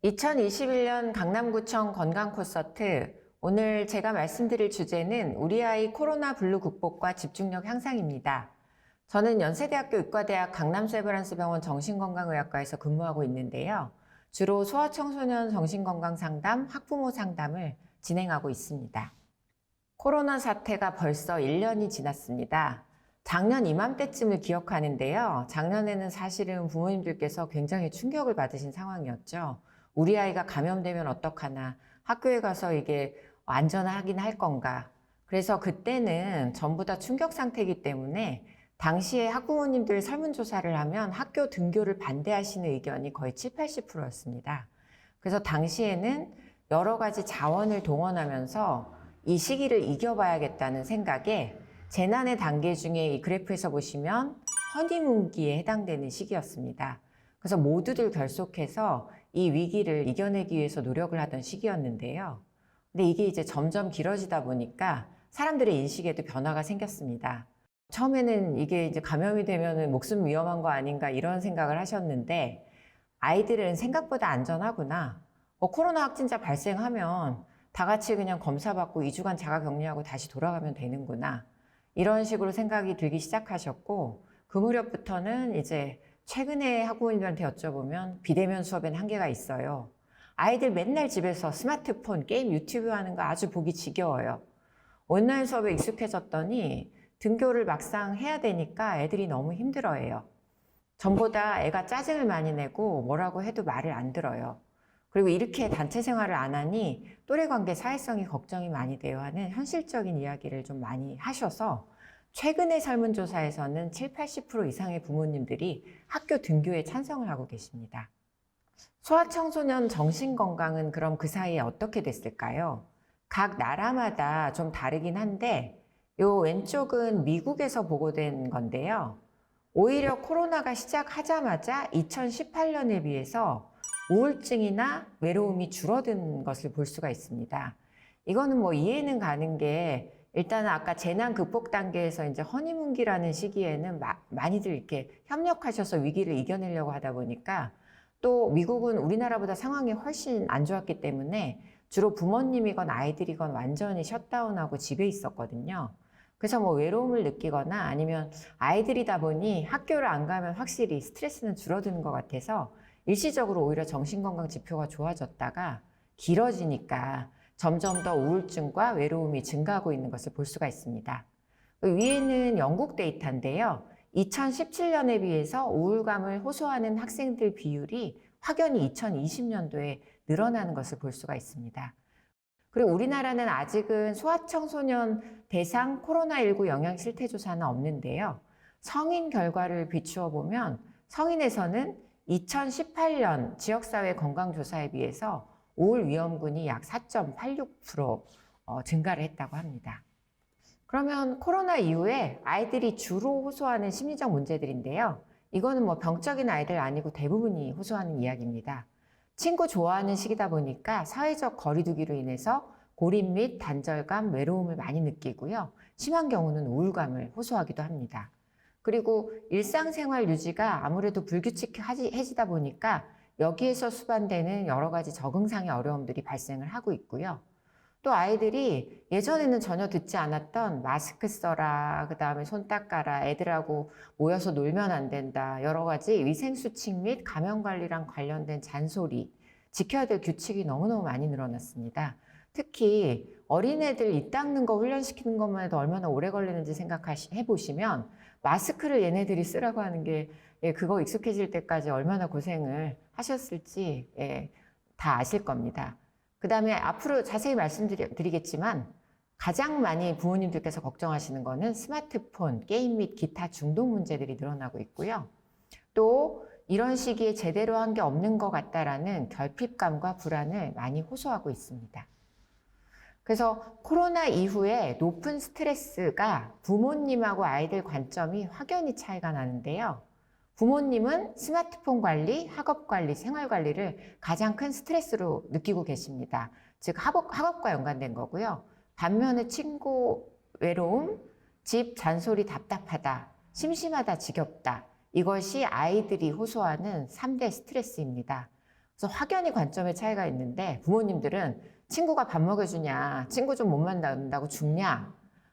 2021년 강남구청 건강 콘서트. 오늘 제가 말씀드릴 주제는 우리 아이 코로나 블루 극복과 집중력 향상입니다. 저는 연세대학교 의과대학 강남세브란스병원 정신건강의학과에서 근무하고 있는데요. 주로 소아청소년 정신건강 상담, 학부모 상담을 진행하고 있습니다. 코로나 사태가 벌써 1년이 지났습니다. 작년 이맘때쯤을 기억하는데요. 작년에는 사실은 부모님들께서 굉장히 충격을 받으신 상황이었죠. 우리 아이가 감염되면 어떡하나, 학교에 가서 이게 안전하긴 할 건가. 그래서 그때는 전부 다 충격 상태이기 때문에 당시에 학부모님들 설문조사를 하면 학교 등교를 반대하시는 의견이 거의 7, 80%였습니다. 그래서 당시에는 여러 가지 자원을 동원하면서 이 시기를 이겨봐야겠다는 생각에 재난의 단계 중에 이 그래프에서 보시면 허니문기에 해당되는 시기였습니다. 그래서 모두들 결속해서 이 위기를 이겨내기 위해서 노력을 하던 시기였는데요. 근데 이게 이제 점점 길어지다 보니까 사람들의 인식에도 변화가 생겼습니다. 처음에는 이게 이제 감염이 되면은 목숨 위험한 거 아닌가 이런 생각을 하셨는데 아이들은 생각보다 안전하구나. 코로나 확진자 발생하면 다 같이 그냥 검사받고 2주간 자가격리하고 다시 돌아가면 되는구나. 이런 식으로 생각이 들기 시작하셨고 그 무렵부터는 이제 최근에 학부모님들한테 여쭤보면 비대면 수업에는 한계가 있어요. 아이들 맨날 집에서 스마트폰, 게임, 유튜브 하는 거 아주 보기 지겨워요. 온라인 수업에 익숙해졌더니 등교를 막상 해야 되니까 애들이 너무 힘들어해요. 전보다 애가 짜증을 많이 내고 뭐라고 해도 말을 안 들어요. 그리고 이렇게 단체 생활을 안 하니 또래 관계 사회성이 걱정이 많이 돼요 하는 현실적인 이야기를 좀 많이 하셔서 최근의 설문조사에서는 7, 80% 이상의 부모님들이 학교 등교에 찬성을 하고 계십니다. 소아청소년 정신건강은 그럼 그 사이에 어떻게 됐을까요? 각 나라마다 좀 다르긴 한데 요 왼쪽은 미국에서 보고된 건데요. 오히려 코로나가 시작하자마자 2018년에 비해서 우울증이나 외로움이 줄어든 것을 볼 수가 있습니다. 이거는 뭐 이해는 가는 게 일단은 아까 재난 극복 단계에서 이제 허니문기라는 시기에는 많이들 이렇게 협력하셔서 위기를 이겨내려고 하다 보니까 또 미국은 우리나라보다 상황이 훨씬 안 좋았기 때문에 주로 부모님이건 아이들이건 완전히 셧다운하고 집에 있었거든요. 그래서 뭐 외로움을 느끼거나 아니면 아이들이다 보니 학교를 안 가면 확실히 스트레스는 줄어드는 것 같아서 일시적으로 오히려 정신건강 지표가 좋아졌다가 길어지니까 점점 더 우울증과 외로움이 증가하고 있는 것을 볼 수가 있습니다. 위에는 영국 데이터인데요. 2017년에 비해서 우울감을 호소하는 학생들 비율이 확연히 2020년도에 늘어나는 것을 볼 수가 있습니다. 그리고 우리나라는 아직은 소아청소년 대상 코로나19 영양 실태조사는 없는데요. 성인 결과를 비추어 보면 성인에서는 2018년 지역사회 건강조사에 비해서 우울 위험군이 약 4.86% 증가를 했다고 합니다. 그러면 코로나 이후에 아이들이 주로 호소하는 심리적 문제들인데요. 이거는 뭐 병적인 아이들 아니고 대부분이 호소하는 이야기입니다. 친구 좋아하는 시기다 보니까 사회적 거리두기로 인해서 고립 및 단절감, 외로움을 많이 느끼고요. 심한 경우는 우울감을 호소하기도 합니다. 그리고 일상생활 유지가 아무래도 불규칙해지다 보니까 여기에서 수반되는 여러 가지 적응상의 어려움들이 발생을 하고 있고요. 또 아이들이 예전에는 전혀 듣지 않았던 마스크 써라, 그 다음에 손 닦아라, 애들하고 모여서 놀면 안 된다, 여러 가지 위생수칙 및 감염관리랑 관련된 잔소리, 지켜야 될 규칙이 너무너무 많이 늘어났습니다. 특히 어린애들 입 닦는 거 훈련시키는 것만 해도 얼마나 오래 걸리는지 해보시면 마스크를 얘네들이 쓰라고 하는 게 그거 익숙해질 때까지 얼마나 고생을 하셨을지 다 아실 겁니다. 그 다음에 앞으로 자세히 말씀드리겠지만 가장 많이 부모님들께서 걱정하시는 거는 스마트폰, 게임 및 기타 중독 문제들이 늘어나고 있고요. 또 이런 시기에 제대로 한 게 없는 것 같다라는 결핍감과 불안을 많이 호소하고 있습니다. 그래서 코로나 이후에 높은 스트레스가 부모님하고 아이들 관점이 확연히 차이가 나는데요. 부모님은 스마트폰 관리, 학업 관리, 생활 관리를 가장 큰 스트레스로 느끼고 계십니다. 즉 학업과 연관된 거고요. 반면에 친구 외로움, 집 잔소리 답답하다, 심심하다, 지겹다. 이것이 아이들이 호소하는 3대 스트레스입니다. 그래서 확연히 관점의 차이가 있는데 부모님들은 친구가 밥 먹여주냐, 친구 좀 못 만난다고 죽냐,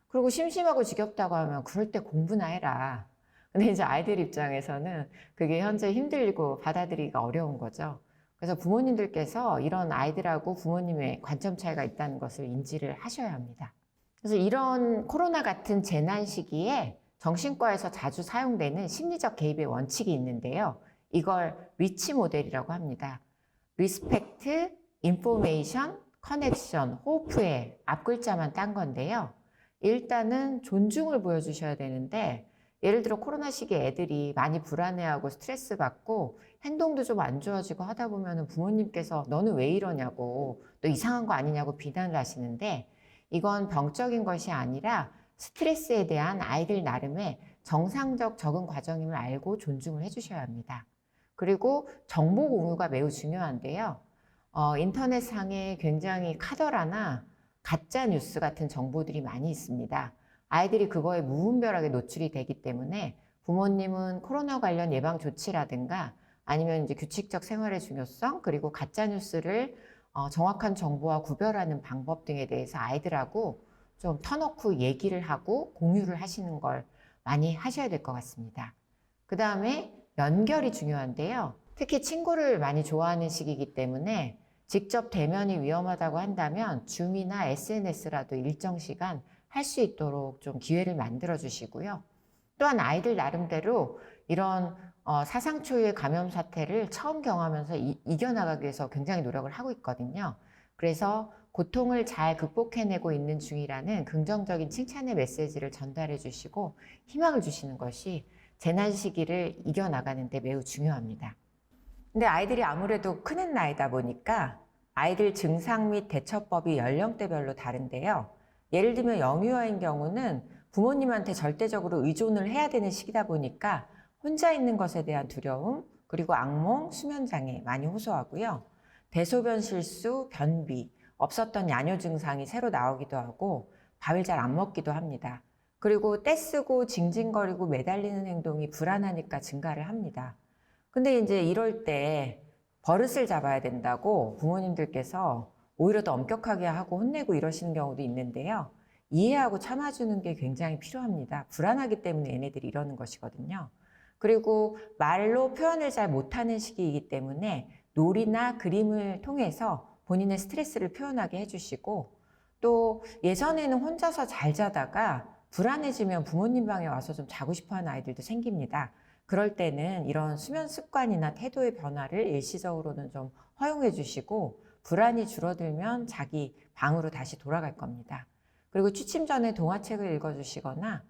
그리고 심심하고 지겹다고 하면 그럴 때 공부나 해라. 근데 이제 아이들 입장에서는 그게 현재 힘들고 받아들이기가 어려운 거죠. 그래서 부모님들께서 이런 아이들하고 부모님의 관점 차이가 있다는 것을 인지를 하셔야 합니다. 그래서 이런 코로나 같은 재난 시기에 정신과에서 자주 사용되는 심리적 개입의 원칙이 있는데요. 이걸 리치 모델이라고 합니다. 리스펙트, 인포메이션, 커넥션, 호프의 앞글자만 딴 건데요. 일단은 존중을 보여주셔야 되는데, 예를 들어 코로나 시기에 애들이 많이 불안해하고 스트레스 받고 행동도 좀 안 좋아지고 하다 보면 부모님께서 너는 왜 이러냐고, 또 이상한 거 아니냐고 비난을 하시는데, 이건 병적인 것이 아니라 스트레스에 대한 아이들 나름의 정상적 적응 과정임을 알고 존중을 해주셔야 합니다. 그리고 정보 공유가 매우 중요한데요. 인터넷상에 굉장히 카더라나 가짜 뉴스 같은 정보들이 많이 있습니다. 아이들이 그거에 무분별하게 노출이 되기 때문에 부모님은 코로나 관련 예방 조치라든가 아니면 이제 규칙적 생활의 중요성, 그리고 가짜 뉴스를 정확한 정보와 구별하는 방법 등에 대해서 아이들하고 좀 터놓고 얘기를 하고 공유를 하시는 걸 많이 하셔야 될 것 같습니다. 그 다음에 연결이 중요한데요. 특히 친구를 많이 좋아하는 시기이기 때문에 직접 대면이 위험하다고 한다면 줌이나 SNS라도 일정 시간 할 수 있도록 좀 기회를 만들어 주시고요. 또한 아이들 나름대로 이런 사상 초유의 감염 사태를 처음 경험하면서 이겨나가기 위해서 굉장히 노력을 하고 있거든요. 그래서 고통을 잘 극복해내고 있는 중이라는 긍정적인 칭찬의 메시지를 전달해 주시고 희망을 주시는 것이 재난 시기를 이겨나가는 데 매우 중요합니다. 근데 아이들이 아무래도 크는 나이다 보니까 아이들 증상 및 대처법이 연령대별로 다른데요. 예를 들면 영유아인 경우는 부모님한테 절대적으로 의존을 해야 되는 시기다 보니까 혼자 있는 것에 대한 두려움, 그리고 악몽, 수면장애 많이 호소하고요. 대소변 실수, 변비, 없었던 야뇨 증상이 새로 나오기도 하고 밥을 잘 안 먹기도 합니다. 그리고 떼쓰고 징징거리고 매달리는 행동이 불안하니까 증가를 합니다. 근데 이제 이럴 때 버릇을 잡아야 된다고 부모님들께서 오히려 더 엄격하게 하고 혼내고 이러시는 경우도 있는데요. 이해하고 참아주는 게 굉장히 필요합니다. 불안하기 때문에 얘네들이 이러는 것이거든요. 그리고 말로 표현을 잘 못하는 시기이기 때문에 놀이나 그림을 통해서 본인의 스트레스를 표현하게 해주시고, 또 예전에는 혼자서 잘 자다가 불안해지면 부모님 방에 와서 좀 자고 싶어하는 아이들도 생깁니다. 그럴 때는 이런 수면 습관이나 태도의 변화를 일시적으로는 좀 허용해 주시고, 불안이 줄어들면 자기 방으로 다시 돌아갈 겁니다. 그리고 취침 전에 동화책을 읽어주시거나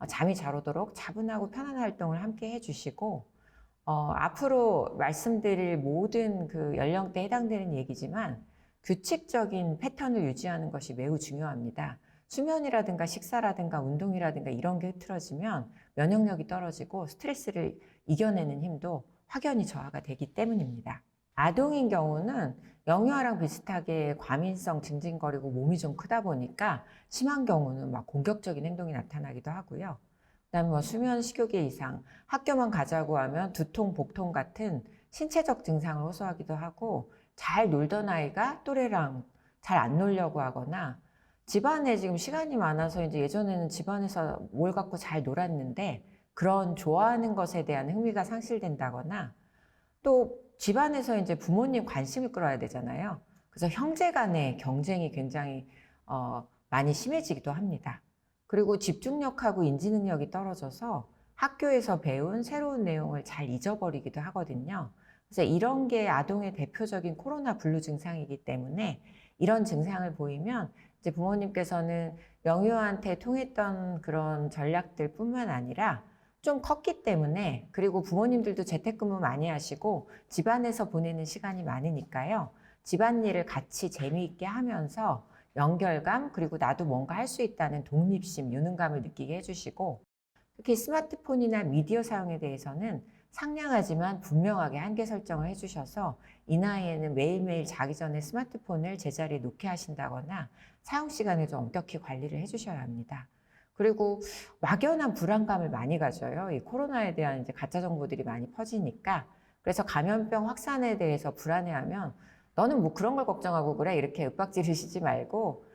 잠이 잘 오도록 차분하고 편안한 활동을 함께 해주시고, 앞으로 말씀드릴 모든 그 연령대에 해당되는 얘기지만 규칙적인 패턴을 유지하는 것이 매우 중요합니다. 수면이라든가 식사라든가 운동이라든가 이런 게 흐트러지면 면역력이 떨어지고 스트레스를 이겨내는 힘도 확연히 저하가 되기 때문입니다. 아동인 경우는 영유아랑 비슷하게 과민성 징징거리고 몸이 좀 크다 보니까 심한 경우는 막 공격적인 행동이 나타나기도 하고요. 그다음에 뭐 수면 식욕의 이상, 학교만 가자고 하면 두통, 복통 같은 신체적 증상을 호소하기도 하고, 잘 놀던 아이가 또래랑 잘 안 놀려고 하거나, 집안에 지금 시간이 많아서 이제 예전에는 집안에서 뭘 갖고 잘 놀았는데 그런 좋아하는 것에 대한 흥미가 상실된다거나, 또 집안에서 이제 부모님 관심을 끌어야 되잖아요. 그래서 형제 간의 경쟁이 굉장히 많이 심해지기도 합니다. 그리고 집중력하고 인지 능력이 떨어져서 학교에서 배운 새로운 내용을 잘 잊어버리기도 하거든요. 그래서 이런 게 아동의 대표적인 코로나 블루 증상이기 때문에 이런 증상을 보이면 이제 부모님께서는 영유아한테 통했던 그런 전략들 뿐만 아니라 좀 컸기 때문에, 그리고 부모님들도 재택근무 많이 하시고 집안에서 보내는 시간이 많으니까요. 집안일을 같이 재미있게 하면서 연결감, 그리고 나도 뭔가 할 수 있다는 독립심, 유능감을 느끼게 해주시고, 특히 스마트폰이나 미디어 사용에 대해서는 상냥하지만 분명하게 한계 설정을 해주셔서 이 나이에는 매일매일 자기 전에 스마트폰을 제자리에 놓게 하신다거나 사용 시간을 좀 엄격히 관리를 해주셔야 합니다. 그리고 막연한 불안감을 많이 가져요. 이 코로나에 대한 이제 가짜 정보들이 많이 퍼지니까 그래서 감염병 확산에 대해서 불안해하면 너는 뭐 그런 걸 걱정하고 그래? 이렇게 윽박지르시지 말고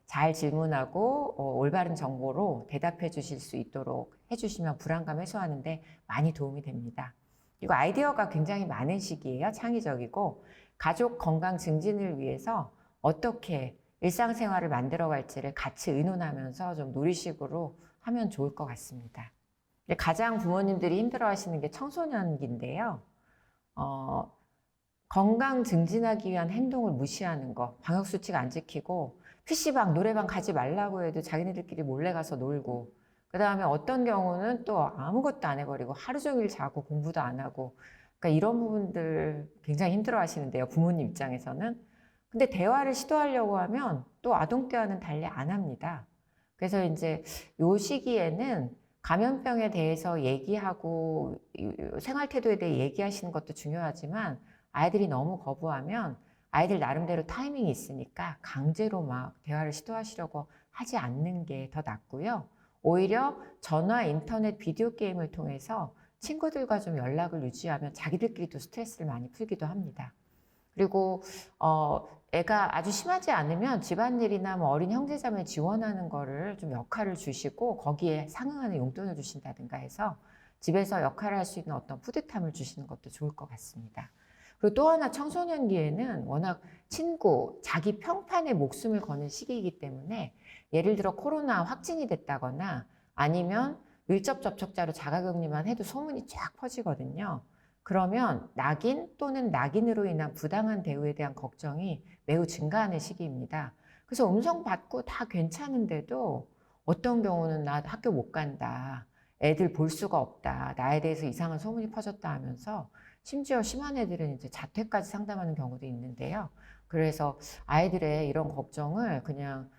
잘 질문하고 올바른 정보로 대답해 주실 수 있도록 해주시면 불안감 해소하는데 많이 도움이 됩니다. 그리고 아이디어가 굉장히 많은 시기예요. 창의적이고 가족 건강 증진을 위해서 어떻게 일상생활을 만들어갈지를 같이 의논하면서 좀 놀이식으로 하면 좋을 것 같습니다. 가장 부모님들이 힘들어하시는 게 청소년기인데요. 건강 증진하기 위한 행동을 무시하는 거, 방역수칙 안 지키고 PC방, 노래방 가지 말라고 해도 자기네들끼리 몰래 가서 놀고, 그 다음에 어떤 경우는 또 아무것도 안 해버리고 하루 종일 자고 공부도 안 하고, 그러니까 이런 부분들 굉장히 힘들어 하시는데요, 부모님 입장에서는. 근데 대화를 시도하려고 하면 또 아동 때와는 달리 안 합니다. 그래서 이제 요 시기에는 감염병에 대해서 얘기하고 생활 태도에 대해 얘기하시는 것도 중요하지만 아이들이 너무 거부하면 아이들 나름대로 타이밍이 있으니까 강제로 막 대화를 시도하시려고 하지 않는 게 더 낫고요. 오히려 전화, 인터넷, 비디오 게임을 통해서 친구들과 좀 연락을 유지하면 자기들끼리도 스트레스를 많이 풀기도 합니다. 그리고 애가 아주 심하지 않으면 집안일이나 뭐 어린 형제자매 지원하는 거를 좀 역할을 주시고 거기에 상응하는 용돈을 주신다든가 해서 집에서 역할을 할 수 있는 어떤 뿌듯함을 주시는 것도 좋을 것 같습니다. 그리고 또 하나 청소년기에는 워낙 친구, 자기 평판에 목숨을 거는 시기이기 때문에 예를 들어 코로나 확진이 됐다거나 아니면 밀접 접촉자로 자가격리만 해도 소문이 쫙 퍼지거든요. 그러면 낙인 또는 낙인으로 인한 부당한 대우에 대한 걱정이 매우 증가하는 시기입니다. 그래서 음성 받고 다 괜찮은데도 어떤 경우는 나 학교 못 간다, 애들 볼 수가 없다, 나에 대해서 이상한 소문이 퍼졌다 하면서 심지어 심한 애들은 이제 자퇴까지 상담하는 경우도 있는데요. 그래서 아이들의 이런 걱정을 그냥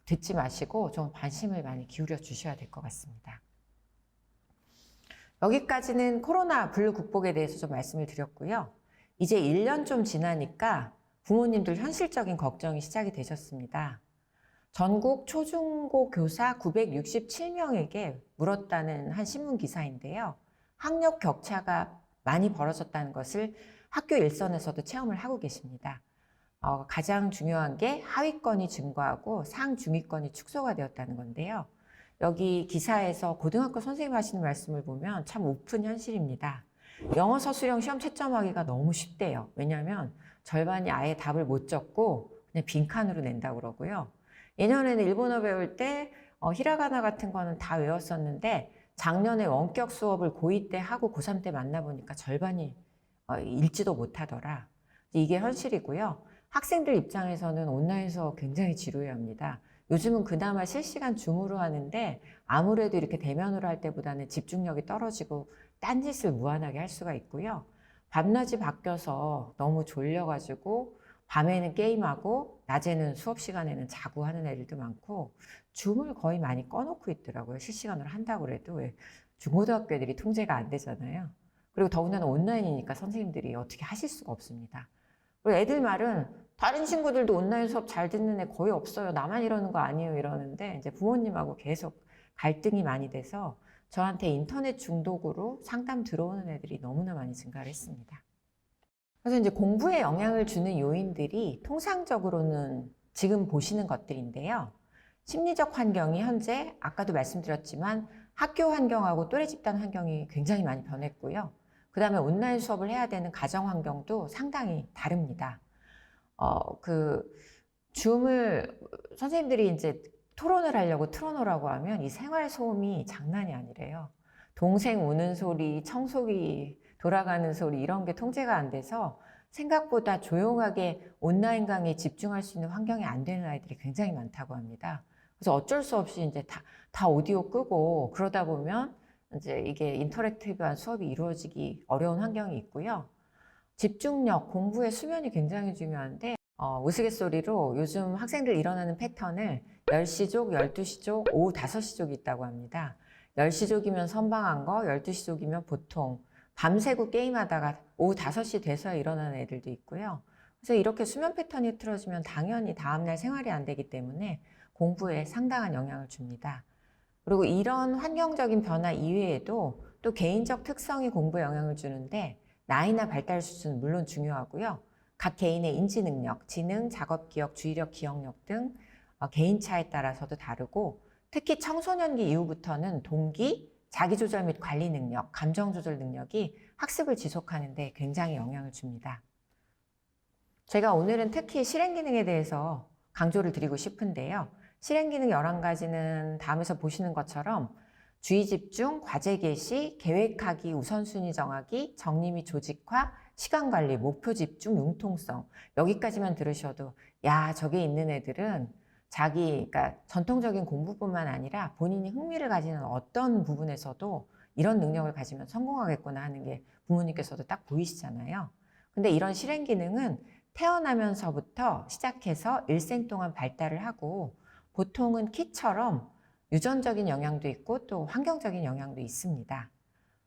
듣지 마시고 좀 관심을 많이 기울여 주셔야 될 것 같습니다. 여기까지는 코로나 블루 극복에 대해서 좀 말씀을 드렸고요. 이제 1년 좀 지나니까 부모님들 현실적인 걱정이 시작이 되셨습니다. 전국 초중고 교사 967명에게 물었다는 한 신문 기사인데요. 학력 격차가 많이 벌어졌다는 것을 학교 일선에서도 체험을 하고 계십니다. 가장 중요한 게 하위권이 증가하고 상중위권이 축소가 되었다는 건데요. 여기 기사에서 고등학교 선생님 하시는 말씀을 보면 참 우픈 현실입니다. 영어 서술형 시험 채점하기가 너무 쉽대요. 왜냐하면 절반이 아예 답을 못 적고 그냥 빈칸으로 낸다고 그러고요. 예년에는 일본어 배울 때 히라가나 같은 거는 다 외웠었는데 작년에 원격 수업을 고2 때 하고 고3 때 만나보니까 절반이 읽지도 못하더라. 이게 현실이고요. 학생들 입장에서는 온라인 수업 굉장히 지루해합니다. 요즘은 그나마 실시간 줌으로 하는데 아무래도 이렇게 대면으로 할 때보다는 집중력이 떨어지고 딴짓을 무한하게 할 수가 있고요. 밤낮이 바뀌어서 너무 졸려가지고 밤에는 게임하고 낮에는 수업 시간에는 자고 하는 애들도 많고 줌을 거의 많이 꺼놓고 있더라고요. 실시간으로 한다고 해도 중고등학교 애들이 통제가 안 되잖아요. 그리고 더군다나 온라인이니까 선생님들이 어떻게 하실 수가 없습니다. 그리고 애들 말은 다른 친구들도 온라인 수업 잘 듣는 애 거의 없어요. 나만 이러는 거 아니에요. 이러는데 이제 부모님하고 계속 갈등이 많이 돼서 저한테 인터넷 중독으로 상담 들어오는 애들이 너무나 많이 증가를 했습니다. 그래서 이제 공부에 영향을 주는 요인들이 통상적으로는 지금 보시는 것들인데요. 심리적 환경이 현재 아까도 말씀드렸지만 학교 환경하고 또래 집단 환경이 굉장히 많이 변했고요. 그 다음에 온라인 수업을 해야 되는 가정 환경도 상당히 다릅니다. 줌을 선생님들이 이제 토론을 하려고 틀어놓으라고 하면 이 생활 소음이 장난이 아니래요. 동생 우는 소리, 청소기 돌아가는 소리 이런 게 통제가 안 돼서 생각보다 조용하게 온라인 강의에 집중할 수 있는 환경이 안 되는 아이들이 굉장히 많다고 합니다. 그래서 어쩔 수 없이 이제 다 오디오 끄고 그러다 보면 이제 이게 인터랙티브한 수업이 이루어지기 어려운 환경이 있고요. 집중력, 공부의 수면이 굉장히 중요한데 우스갯소리로 요즘 학생들 일어나는 패턴을 10시족, 12시족, 오후 5시족이 있다고 합니다. 10시족이면 선방한 거, 12시족이면 보통 밤새고 게임하다가 오후 5시 돼서야 일어나는 애들도 있고요. 그래서 이렇게 수면 패턴이 틀어지면 당연히 다음날 생활이 안 되기 때문에 공부에 상당한 영향을 줍니다. 그리고 이런 환경적인 변화 이외에도 또 개인적 특성이 공부에 영향을 주는데 나이나 발달 수준은 물론 중요하고요. 각 개인의 인지 능력, 지능, 작업 기억, 주의력, 기억력 등 개인차에 따라서도 다르고 특히 청소년기 이후부터는 동기, 자기조절 및 관리 능력, 감정 조절 능력이 학습을 지속하는 데 굉장히 영향을 줍니다. 제가 오늘은 특히 실행기능에 대해서 강조를 드리고 싶은데요. 실행기능 11가지는 다음에서 보시는 것처럼 주의 집중, 과제 개시, 계획하기, 우선순위 정하기, 정리 및 조직화, 시간 관리, 목표 집중, 융통성 여기까지만 들으셔도 야, 저게 있는 애들은 그러니까 전통적인 공부뿐만 아니라 본인이 흥미를 가지는 어떤 부분에서도 이런 능력을 가지면 성공하겠구나 하는 게 부모님께서도 딱 보이시잖아요. 근데 이런 실행기능은 태어나면서부터 시작해서 일생 동안 발달을 하고 보통은 키처럼 유전적인 영향도 있고 또 환경적인 영향도 있습니다.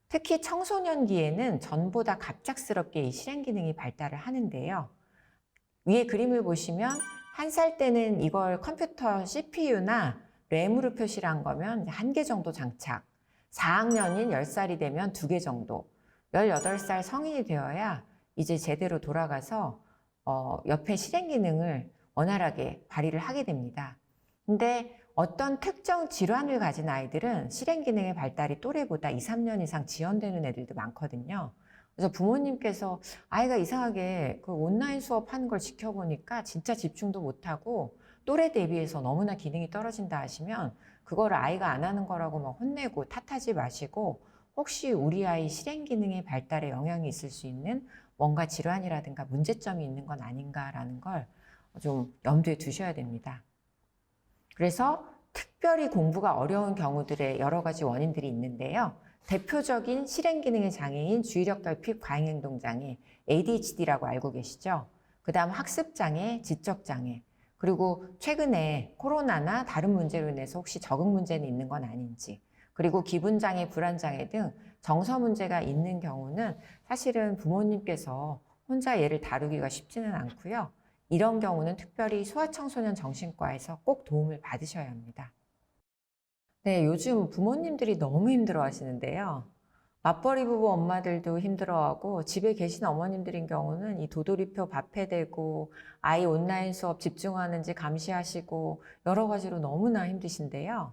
특히 청소년기에는 전보다 갑작스럽게 이 실행기능이 발달을 하는데요. 위에 그림을 보시면 1살 때는 이걸 컴퓨터 CPU나 램으로 표시를 한 거면 1개 정도 장착, 4학년인 10살이 되면 2개 정도, 18살 성인이 되어야 이제 제대로 돌아가서 옆에 실행기능을 원활하게 발휘를 하게 됩니다. 근데 어떤 특정 질환을 가진 아이들은 실행기능의 발달이 또래보다 2, 3년 이상 지연되는 애들도 많거든요. 그래서 부모님께서 아이가 이상하게 그 온라인 수업하는 걸 지켜보니까 진짜 집중도 못하고 또래 대비해서 너무나 기능이 떨어진다 하시면 그거를 아이가 안 하는 거라고 막 혼내고 탓하지 마시고 혹시 우리 아이 실행기능의 발달에 영향이 있을 수 있는 뭔가 질환이라든가 문제점이 있는 건 아닌가라는 걸 좀 염두에 두셔야 됩니다. 그래서 특별히 공부가 어려운 경우들의 여러 가지 원인들이 있는데요. 대표적인 실행기능의 장애인 주의력 결핍 과잉행동장애 ADHD라고 알고 계시죠? 그 다음 학습장애, 지적장애, 그리고 최근에 코로나나 다른 문제로 인해서 혹시 적응 문제는 있는 건 아닌지, 그리고 기분장애, 불안장애 등 정서 문제가 있는 경우는 사실은 부모님께서 혼자 얘를 다루기가 쉽지는 않고요. 이런 경우는 특별히 소아청소년 정신과에서 꼭 도움을 받으셔야 합니다. 네, 요즘 부모님들이 너무 힘들어 하시는데요. 맞벌이 부부 엄마들도 힘들어하고 집에 계신 어머님들인 경우는 이 도돌이표 밥해 대고 아이 온라인 수업 집중하는지 감시하시고 여러 가지로 너무나 힘드신데요.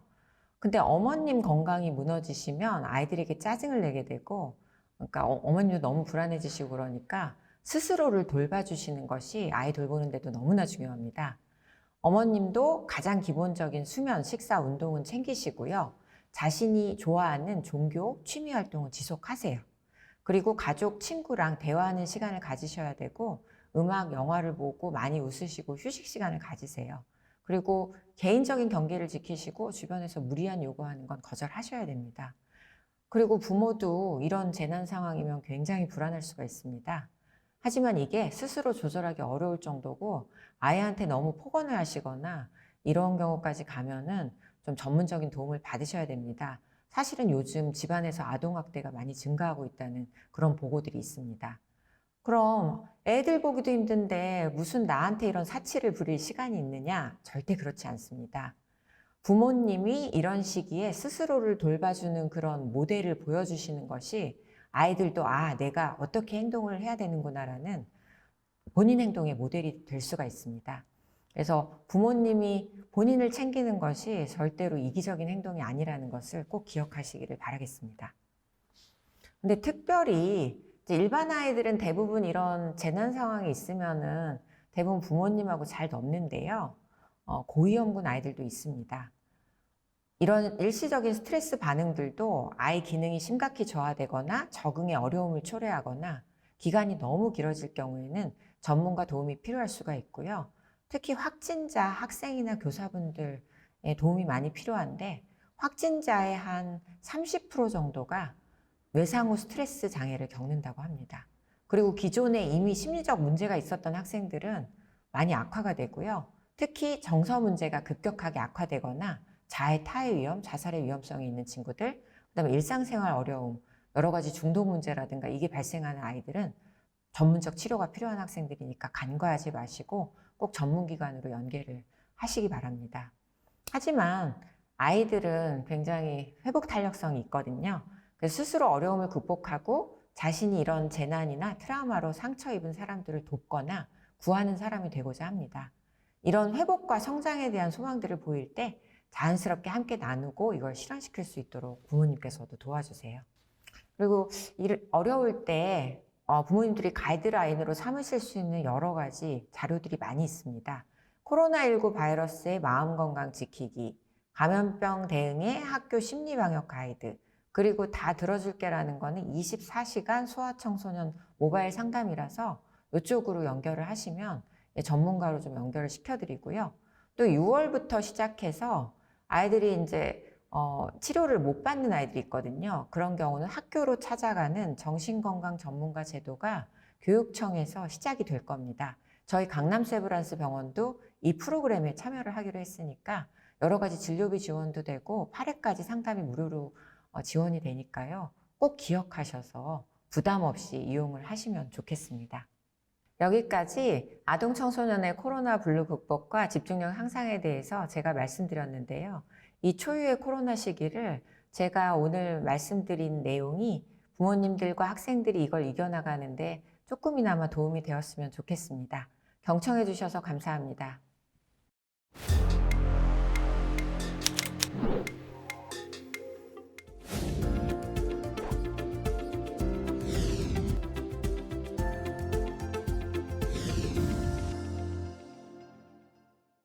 근데 어머님 건강이 무너지시면 아이들에게 짜증을 내게 되고 그러니까 어머님도 너무 불안해지시고 그러니까 스스로를 돌봐주시는 것이 아이 돌보는데도 너무나 중요합니다. 어머님도 가장 기본적인 수면, 식사, 운동은 챙기시고요. 자신이 좋아하는 종교, 취미 활동을 지속하세요. 그리고 가족, 친구랑 대화하는 시간을 가지셔야 되고 음악, 영화를 보고 많이 웃으시고 휴식 시간을 가지세요. 그리고 개인적인 경계를 지키시고 주변에서 무리한 요구하는 건 거절하셔야 됩니다. 그리고 부모도 이런 재난 상황이면 굉장히 불안할 수가 있습니다. 하지만 이게 스스로 조절하기 어려울 정도고 아이한테 너무 폭언을 하시거나 이런 경우까지 가면은 좀 전문적인 도움을 받으셔야 됩니다. 사실은 요즘 집안에서 아동학대가 많이 증가하고 있다는 그런 보고들이 있습니다. 그럼 애들 보기도 힘든데 무슨 나한테 이런 사치를 부릴 시간이 있느냐? 절대 그렇지 않습니다. 부모님이 이런 시기에 스스로를 돌봐주는 그런 모델을 보여주시는 것이 아이들도 내가 어떻게 행동을 해야 되는구나라는 본인 행동의 모델이 될 수가 있습니다. 그래서 부모님이 본인을 챙기는 것이 절대로 이기적인 행동이 아니라는 것을 꼭 기억하시기를 바라겠습니다. 근데 특별히 이제 일반 아이들은 대부분 이런 재난 상황이 있으면은 대부분 부모님하고 잘 넘는데요. 고위험군 아이들도 있습니다. 이런 일시적인 스트레스 반응들도 아이 기능이 심각히 저하되거나 적응에 어려움을 초래하거나 기간이 너무 길어질 경우에는 전문가 도움이 필요할 수가 있고요. 특히 확진자 학생이나 교사분들의 도움이 많이 필요한데 확진자의 한 30% 정도가 외상 후 스트레스 장애를 겪는다고 합니다. 그리고 기존에 이미 심리적 문제가 있었던 학생들은 많이 악화가 되고요. 특히 정서 문제가 급격하게 악화되거나 자해, 타해 위험, 자살의 위험성이 있는 친구들, 그다음에 일상생활 어려움, 여러 가지 중독 문제라든가 이게 발생하는 아이들은 전문적 치료가 필요한 학생들이니까 간과하지 마시고 꼭 전문기관으로 연계를 하시기 바랍니다. 하지만 아이들은 굉장히 회복 탄력성이 있거든요. 스스로 어려움을 극복하고 자신이 이런 재난이나 트라우마로 상처 입은 사람들을 돕거나 구하는 사람이 되고자 합니다. 이런 회복과 성장에 대한 소망들을 보일 때 자연스럽게 함께 나누고 이걸 실현시킬 수 있도록 부모님께서도 도와주세요. 그리고 어려울 때 부모님들이 가이드라인으로 삼으실 수 있는 여러 가지 자료들이 많이 있습니다. 코로나19 바이러스의 마음건강 지키기, 감염병 대응의 학교 심리방역 가이드, 그리고 다 들어줄게라는 거는 24시간 소아청소년 모바일 상담이라서 이쪽으로 연결을 하시면 전문가로 좀 연결을 시켜드리고요. 또 6월부터 시작해서 아이들이 이제 치료를 못 받는 아이들이 있거든요. 그런 경우는 학교로 찾아가는 정신건강 전문가 제도가 교육청에서 시작이 될 겁니다. 저희 강남세브란스 병원도 이 프로그램에 참여를 하기로 했으니까 여러 가지 진료비 지원도 되고 8회까지 상담이 무료로 지원이 되니까요. 꼭 기억하셔서 부담 없이 이용을 하시면 좋겠습니다. 여기까지 아동 청소년의 코로나 블루 극복과 집중력 향상에 대해서 제가 말씀드렸는데요. 이 초유의 코로나 시기를 제가 오늘 말씀드린 내용이 부모님들과 학생들이 이걸 이겨나가는데 조금이나마 도움이 되었으면 좋겠습니다. 경청해 주셔서 감사합니다.